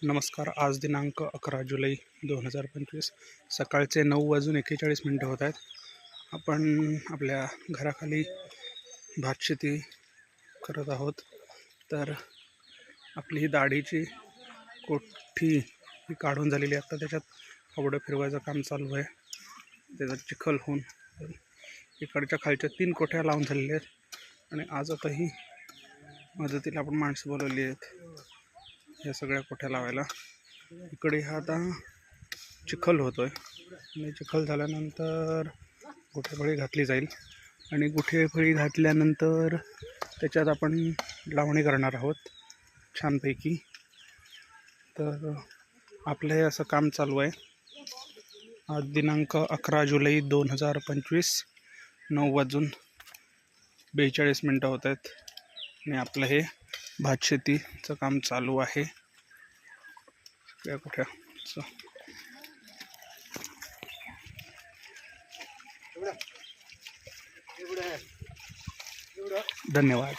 नमस्कार. आज दिनांक 11 जुलै 2025 सकाळचे 9:41 होत आहेत. आपण आपल्या घराखाली भातशेती करत आहोत. तर आपली ही दाढीची कोठी ही काढून झालेली आहे. आता त्याच्यात फावडं फिरवायचं काम चालू आहे. त्याचा चिखल होऊन इकडच्या खालच्या 3 कोठ्या लावून झालेल्या आहेत आणि आज आता ही मदतीला आपण माणसं बोलवली आहेत या सगळ्या कोठ्या लावायला. इकडे हा आता चिखल होतोय आणि चिखल झाल्यानंतर गुठेफळी घातली जाईल आणि गुठेफळी घातल्यानंतर त्याच्यात आपण लावणी करणार आहोत छानपैकी. तर आपलं हे असं काम चालू आहे. आज दिनांक 11 जुलै 2025 9:42 होत आहेत आणि आपलं हे भातशेतीचं काम चालू आहे या कुठ्याचं. धन्यवाद.